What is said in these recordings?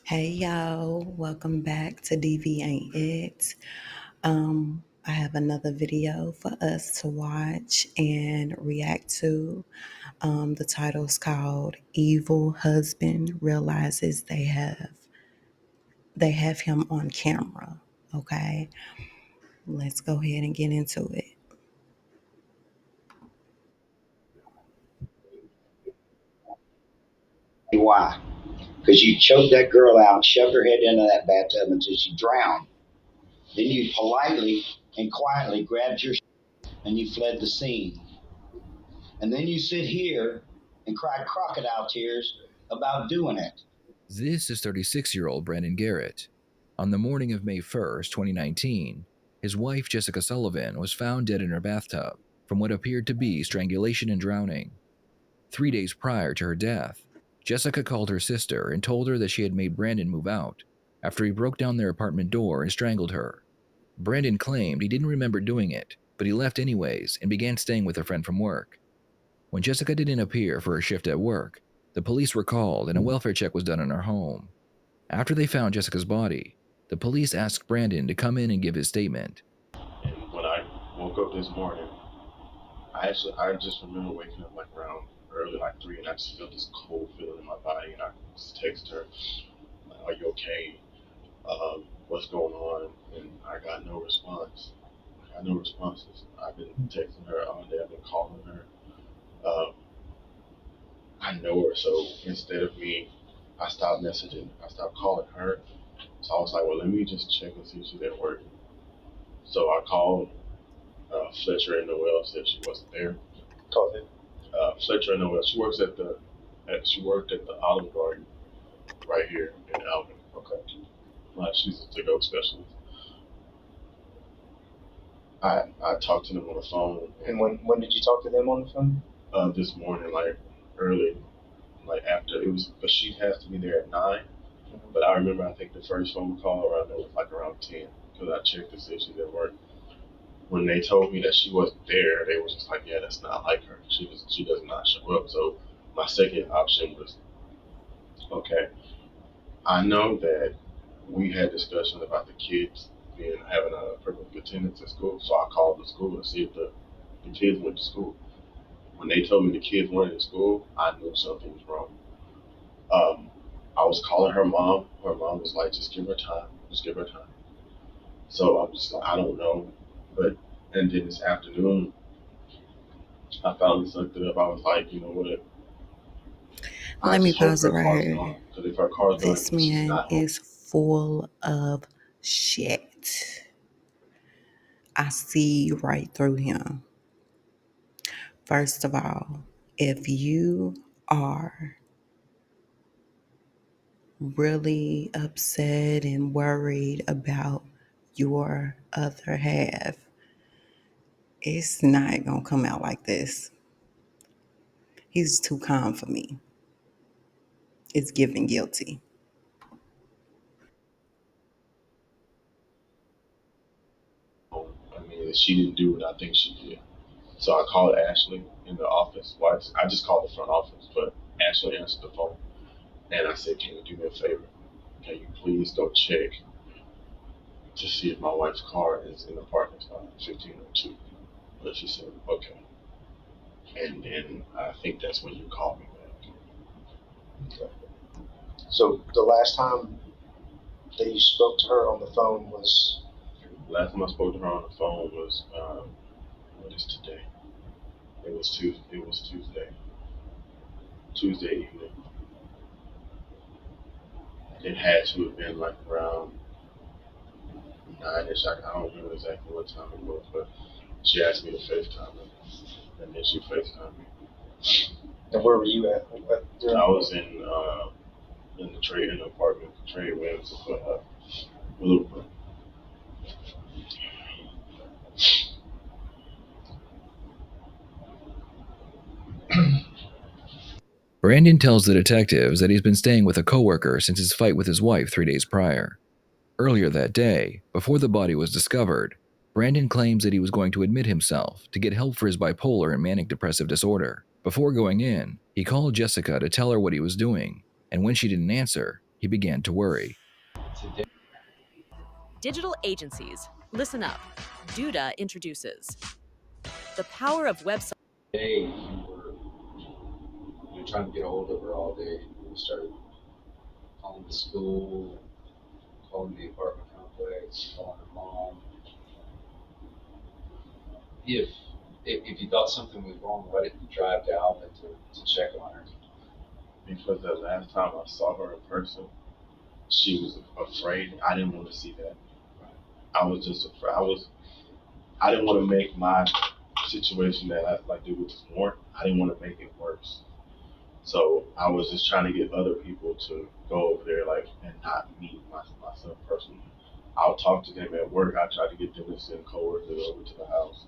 Hey y'all, welcome back to DV Ain't It. I have another video for us to watch and react to. The title's called Evil Husband Realizes they have him on camera. Okay, let's go ahead and get into it. Why? Because you choked that girl out, shoved her head into that bathtub until she drowned. Then you politely and quietly grabbed your and you fled the scene. And then you sit here and cry crocodile tears about doing it. This is 36-year-old Brandon Garrett. On the morning of May 1st, 2019, his wife Jessica Sullivan was found dead in her bathtub from what appeared to be strangulation and drowning. 3 days prior to her death, Jessica called her sister and told her that she had made Brandon move out after he broke down their apartment door and strangled her. Brandon claimed he didn't remember doing it, but he left anyways and began staying with a friend from work. When Jessica didn't appear for her shift at work, the police were called and a welfare check was done on her home. After they found Jessica's body, the police asked Brandon to come in and give his statement. And when I woke up this morning, I just remember waking up like around early, like 3, and I just felt this cold feeling in my body. And I just texted her, like, "Are you okay? What's going on?" And I got no response. I got no responses. I've been texting her all day. I've been calling her. Um, I know her, so instead of me, I stopped messaging. I stopped calling her. So I was like, well, let me just check and see if she's at work. So I called Fletcher and Noel, said she wasn't there. Called it. Fletcher and Noel. She worked at the Olive Garden right here in Alvin. Okay. She's a to-go specialist. I talked to them on the phone. And when did you talk to them on the phone? This morning, like early, like after it was, but she has to be there at 9. But I remember, I think the first phone call around there was like around 10 because I checked to see if she's at work. When they told me that she wasn't there, they were just like, yeah, that's not like her. She does not show up. So my second option was, okay, I know that we had discussions about the kids being having a perfect attendance at school. So I called the school to see if the kids went to school. When they told me the kids weren't in school, I knew something was wrong. Um, I was calling her mom. Her mom was like, just give her time. Just give her time. So I'm just like, I don't know. But, and then this afternoon, I finally sucked it up. I was like, you know what? I Let me just hope pause her it right car's here. gone. Because if her car's gone, it This means she's man not home. is full of shit. I see right through him. First of all, if you are really upset and worried about your other half, it's not going to come out like this. He's too calm for me. It's giving guilty. I mean, she didn't do what I think she did. So I called Ashley in the office. Well, I just called the front office, but Ashley answered the phone. And I said, can you do me a favor? Can you please go check to see if my wife's car is in the parking spot, 1502? But she said, okay. And then I think that's when you called me back. Okay. So the last time that you spoke to her on the phone was? Last time I spoke to her on the phone was, what is today? It was Tuesday. It was Tuesday. Tuesday evening. It had to have been like around 9ish. I don't remember exactly what time it was, but she asked me to FaceTime her, and then she FaceTimed me. And where were you at? I was in the trade in the apartment, trade winds of Blueprint. Brandon tells the detectives that he's been staying with a coworker since his fight with his wife 3 days prior. Earlier that day, before the body was discovered, Brandon claims that he was going to admit himself to get help for his bipolar and manic depressive disorder. Before going in, he called Jessica to tell her what he was doing, and when she didn't answer, He began to worry. Digital agencies, listen up. Duda introduces the power of websites. Day you were trying to get a hold of her all day. You started calling the school, calling the apartment complex, calling her mom. If if you thought something was wrong, why didn't you drive to Alvin to check on her? Because the last time I saw her in person, she was afraid. I didn't want to see that. I was just afraid. I didn't want to make my situation that I like do with this more. I didn't want to make it worse. So I was just trying to get other people to go over there, like, and not meet myself personally. I'll talk to them at work. I try to get them to send coworkers over to the house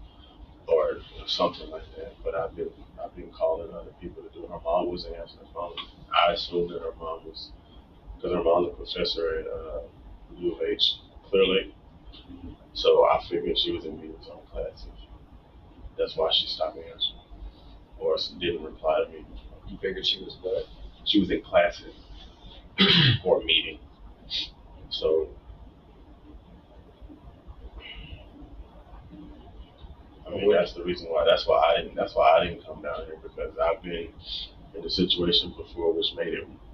or something like that. But I've been calling other people to do it. Her mom wasn't answering the phone. I assumed that her mom was because her mom's a professor at U of H, Clear Lake. So I figured she was in meetings on classes. That's why she stopped answering or didn't reply to me. You figured she was what? She was in classes or a meeting. So I mean that's the reason why. That's why I didn't. That's why I didn't come down here because I've been in a situation before which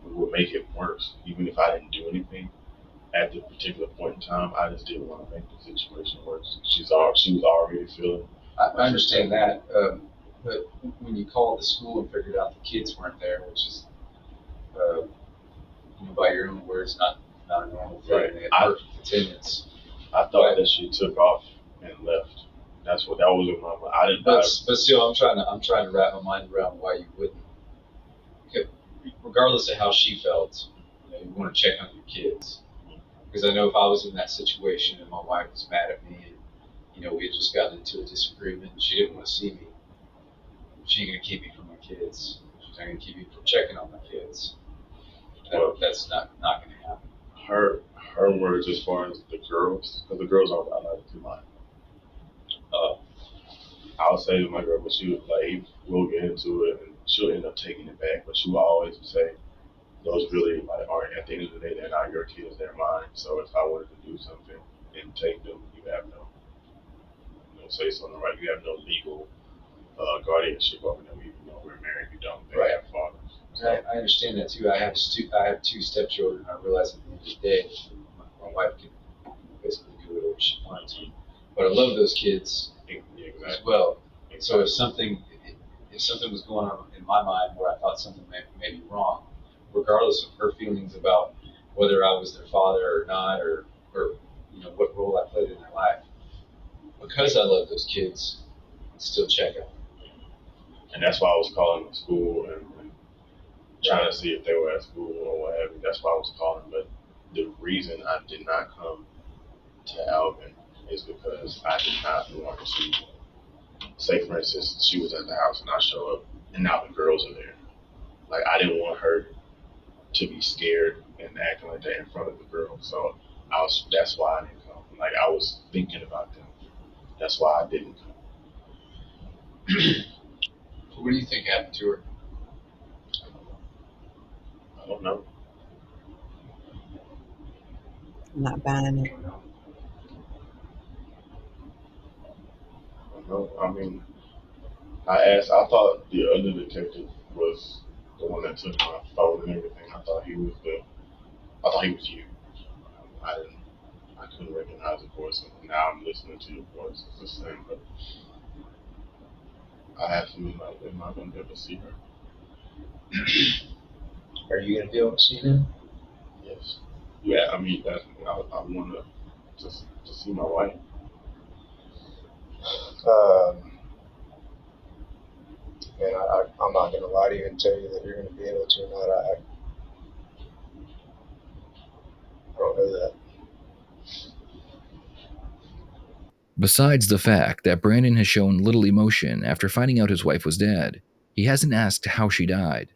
would make it worse. Even if I didn't do anything at the particular point in time, I just didn't want to make the situation worse. She was already feeling. I understand that, but when you called the school and figured out the kids weren't there, which is, by your own words, not a normal thing. Right. They had perfect attendance. I thought that she took off and left. That was in my mind. I didn't. But still, I'm trying to wrap my mind around why you wouldn't. Okay, regardless of how she felt, you want to check on your kids. Because I know if I was in that situation and my wife was mad at me and we had just gotten into a disagreement and she didn't want to see me, she's gonna keep me from my kids. She's not gonna keep me from checking on my kids. That's not gonna happen. Her words as far as the girls, because the girls aren't allowed to do mine. Uh, I'll say to my girl, but she was like, we'll get into it, and she'll end up taking it back. But she will always say, those really like aren't at the end of the day, they're not your kids, they're mine. So if I wanted to do something and take them, you have say something right. You have no legal guardianship over them, even though we're married. You don't. They have fathers. So, I understand that too. I have two stepchildren. I realize at the end of the day, my wife can basically do whatever she wants. But I love those kids as well. So if something was going on in my mind where I thought something may be wrong, regardless of her feelings about whether I was their father or not, or what role I played in their life, because I love those kids, I'd still check them. And that's why I was calling the school and trying to see if they were at school or what have you. That's why I was calling. But the reason I did not come to Alvin is because I did not want to say, for instance, she was at the house and I show up and now the girls are there. Like I didn't want her to be scared and acting like that in front of the girls. So that's why I didn't come. Like I was thinking about them. That's why I didn't come. So what do you think happened to her? I don't know. Not buying You it. don't know. I don't know. I mean, I thought the other detective was the one that took my phone and everything. I thought he was you. I didn't, I couldn't recognize the voice, and now I'm listening to your voice. It's the same, but I have to be like, am I gonna be able to see her? Are you gonna be able to see them? Yes. Yeah, I mean, I want to see my wife. Um, and I'm not going to lie to you and tell you that you're going to be able to or not. I don't know that. Besides the fact that Brandon has shown little emotion after finding out his wife was dead, he hasn't asked how she died.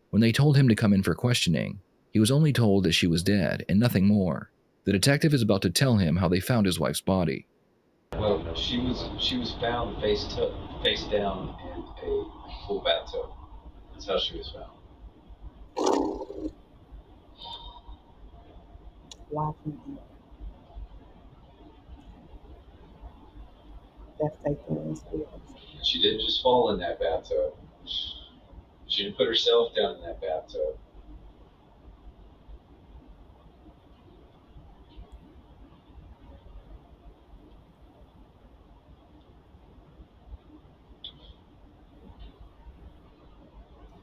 When they told him to come in for questioning, he was only told that she was dead and nothing more. The detective is about to tell him how they found his wife's body. Well, she was found face down in a full bathtub. That's how she was found. watching you. That's taking it serious. She didn't just fall in that bathtub. She didn't put herself down in that bathtub.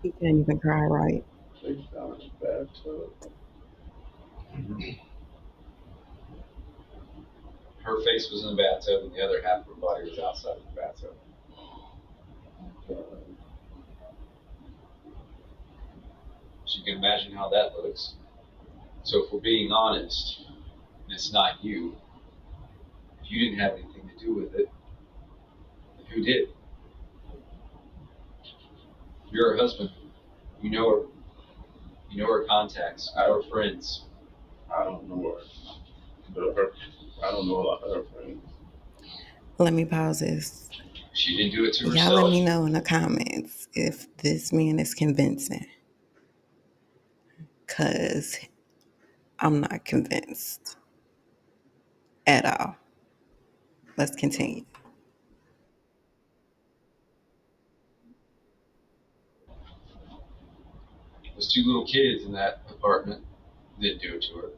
He can't even cry right. They found a bathtub. Her face was in the bathtub, and the other half of her body was outside of the bathtub. So you can imagine how that looks. So if we're being honest, and it's not you, if you didn't have anything to do with it, who did? You're her husband. You know her. You know her contacts. You know her friends. I don't know her. I don't know a lot of her friends. Let me pause this. She didn't do it to Y'all let herself. me know in the comments if this man is convincing. Cause I'm not convinced at all. Let's continue. Those two little kids in that apartment didn't do it to her.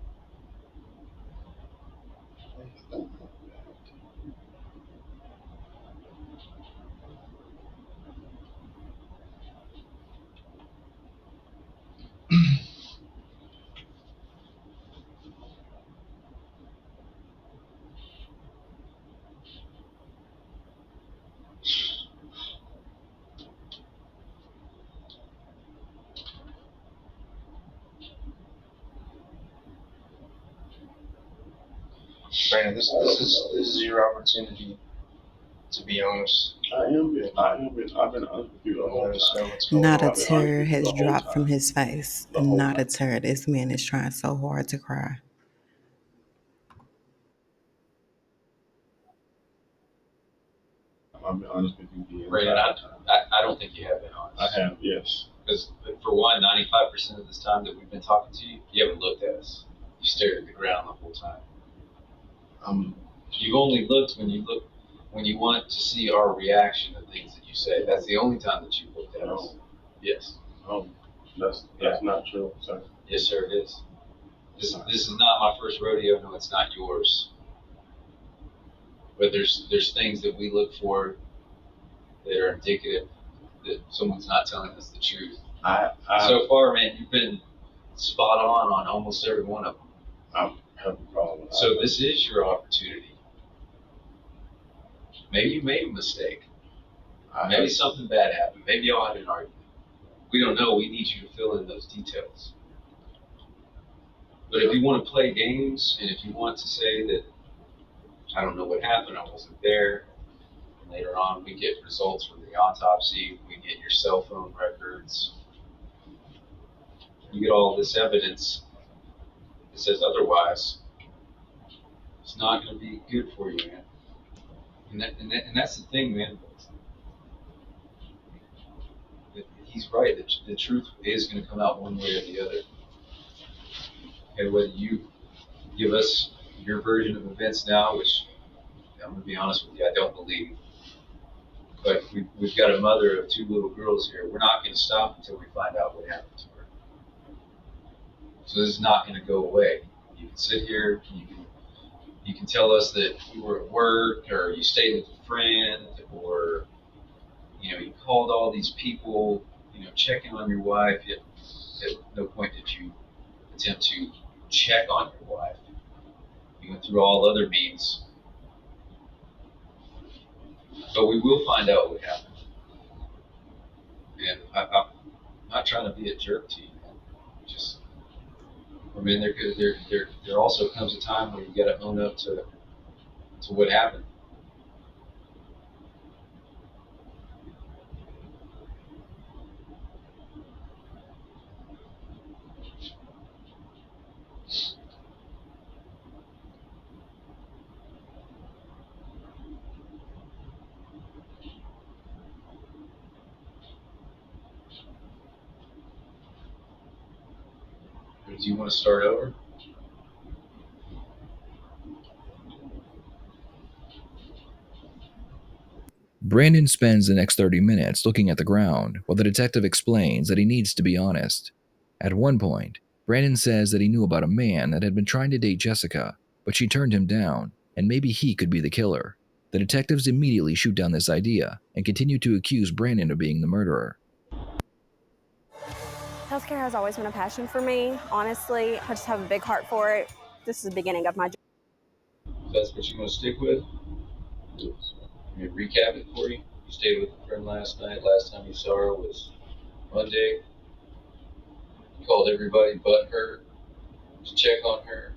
Brandon, this is your opportunity to be honest. I've been honest with you the And whole let us know time. what's going Not a on. I've been honest tear with you has the whole dropped from time. his face. The whole Not a time. tear. This man is trying so hard to cry. I've been honest with you the Brandon, entire time. I don't think you have been honest. I have, yes. Because for one, 95% of this time that we've been talking to you, you haven't looked at us. You stared at the ground the whole time. I'm You've only looked when you want to see our reaction to things that you say. That's the only time that you've looked at us. no, Yes. no. That's not true, sir. Yes, sir, it is. This is not my first rodeo. No, it's not yours. But there's things that we look for that are indicative that someone's not telling us the truth. I So far, man, you've been spot on almost every one of them. I have a problem with So that. this is your opportunity. Maybe you made a mistake. Maybe something bad happened. Maybe y'all had an argument. We don't know. We need you to fill in those details. But if you want to play games and if you want to say that I don't know what happened, I wasn't there, and later on we get results from the autopsy, we get your cell phone records, you get all this evidence that says otherwise, it's not going to be good for you, man. And that's the thing, man. He's right. The truth is going to come out one way or the other. And whether you give us your version of events now, which I'm going to be honest with you, I don't believe. But we've got a mother of two little girls here. We're not going to stop until we find out what happened to her. So this is not going to go away. You can sit here, you can tell us that you were at work, or you stayed with a friend, or you called all these people, checking on your wife. Yet at no point did you attempt to check on your wife. You went through all other means, but we will find out what happened. And I'm not trying to be a jerk to you, man. Just, I mean, there also comes a time where you got to own up to what happened. Do you want to start over? Brandon spends the next 30 minutes looking at the ground while the detective explains that he needs to be honest. At one point, Brandon says that he knew about a man that had been trying to date Jessica, but she turned him down, and maybe he could be the killer. The detectives immediately shoot down this idea and continue to accuse Brandon of being the murderer. Healthcare has always been a passion for me. Honestly, I just have a big heart for it. This is the beginning of my journey. If that's what you want to stick with, let me recap it for you. You stayed with a friend last night. Last time you saw her was Monday. You called everybody but her to check on her.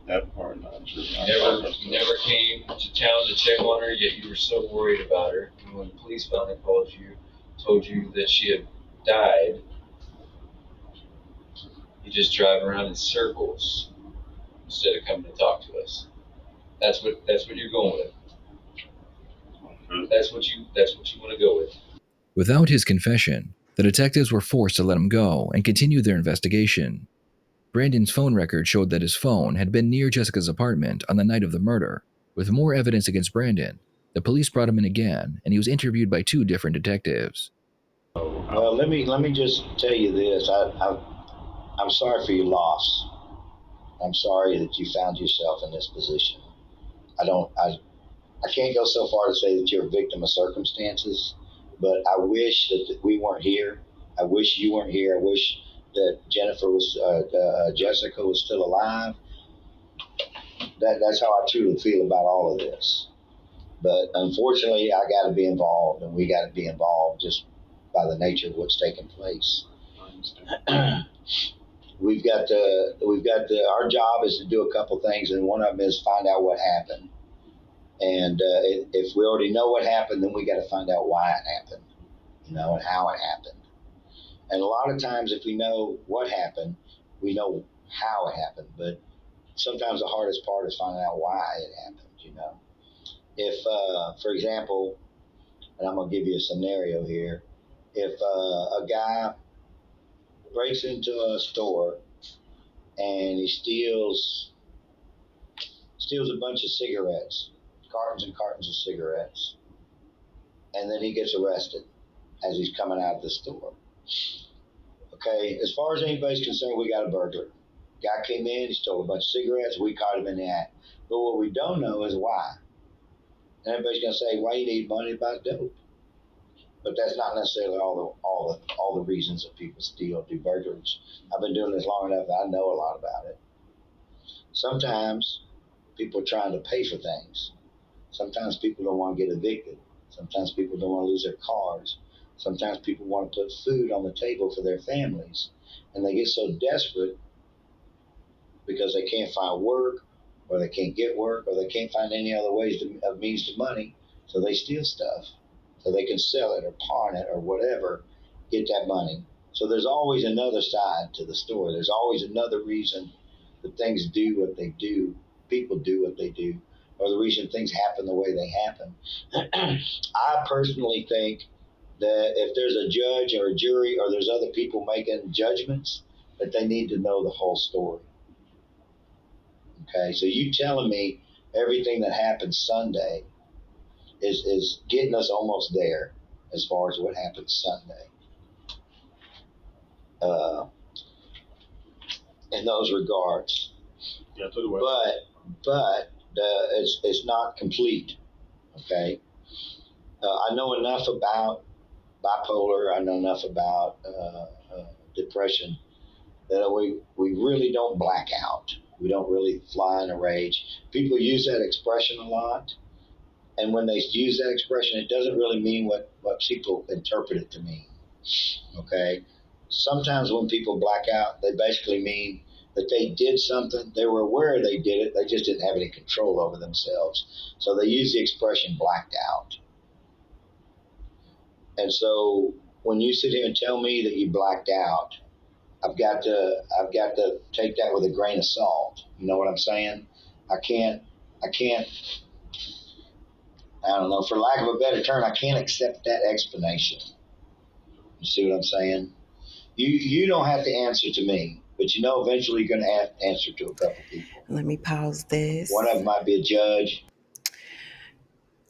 That part not true. You never came to town to check on her, yet you were so worried about her. And when the police finally called you, told you that she had died, you just drive around in circles instead of coming to talk to us. That's what you're going with. That's what you want to go with. Without his confession, the detectives were forced to let him go and continue their investigation. Brandon's phone record showed that his phone had been near Jessica's apartment on the night of the murder. With more evidence against Brandon, the police brought him in again, and he was interviewed by two different detectives. Well, let me just tell you this. I'm sorry for your loss. I'm sorry that you found yourself in this position. I don't. I can't go so far to say that you're a victim of circumstances, but I wish that we weren't here. I wish you weren't here. I wish that Jessica was still alive. That's how I truly feel about all of this. But unfortunately, I got to be involved, and we got to be involved just by the nature of what's taking place. Our job is to do a couple things, and one of them is find out what happened. And if we already know what happened, then we got to find out why it happened, and how it happened. And a lot of times, if we know what happened, we know how it happened. But sometimes the hardest part is finding out why it happened. If, for example, and I'm gonna give you a scenario here, if a guy breaks into a store and he steals a bunch of cigarettes, cartons and cartons of cigarettes, and then he gets arrested as he's coming out of the store. Okay, as far as anybody's concerned, we got a burglar. Guy came in, he stole a bunch of cigarettes, we caught him in the act. But what we don't know is why. And everybody's gonna say, why you need money about dope? But that's not necessarily all the reasons that people steal, do burglaries. I've been doing this long enough that I know a lot about it. Sometimes people are trying to pay for things. Sometimes people don't want to get evicted. Sometimes people don't want to lose their cars. Sometimes people want to put food on the table for their families. And they get so desperate because they can't find work, or they can't get work, or they can't find any other of means to money. So they steal stuff so they can sell it or pawn it or whatever, get that money. So there's always another side to the story. There's always another reason that things do what they do, people do what they do, or the reason things happen the way they happen. I personally think that if there's a judge or a jury or there's other people making judgments, that they need to know the whole story. Okay, so you telling me everything that happened Sunday is getting us almost there as far as what happened Sunday. Uh, in those regards, Yeah, to the west. but it's not complete. Okay, I know enough about bipolar. I know enough about depression that we really don't black out. We don't really fly in a rage. People use that expression a lot. And when they use that expression, it doesn't really mean what people interpret it to mean. Okay? Sometimes when people black out, they basically mean that they did something, they were aware they did it, they just didn't have any control over themselves. So they use the expression blacked out. And so when you sit here and tell me that you blacked out, I've got to take that with a grain of salt. You know what I'm saying? I can't I don't know, for lack of a better term, I can't accept that explanation. You see what I'm saying? You don't have to answer to me, but eventually you're going to have to answer to a couple people. Let me pause One of this. them might be a judge.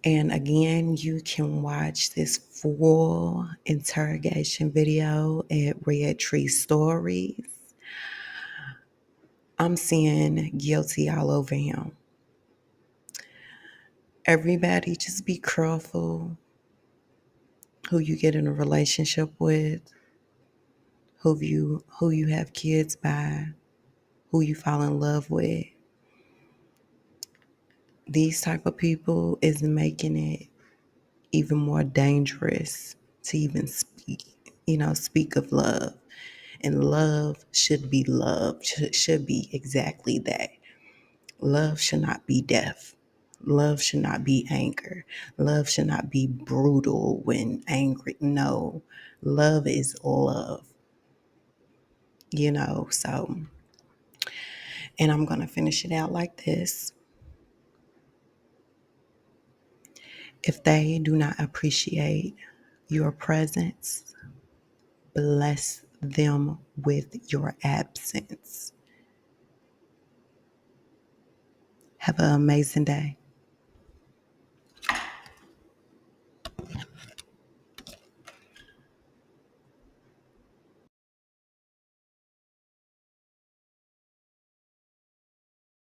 And again, you can watch this full interrogation video at Red Tree Stories. I'm seeing guilty all over him. Everybody just be careful who you get in a relationship with, who you have kids by, who you fall in love with. These type of people is making it even more dangerous to even speak of love. And love should be love, should be exactly that. Love should not be death. Love should not be anger. Love should not be brutal when angry. No, love is love, so, and I'm going to finish it out like this. If they do not appreciate your presence, bless them with your absence. Have an amazing day.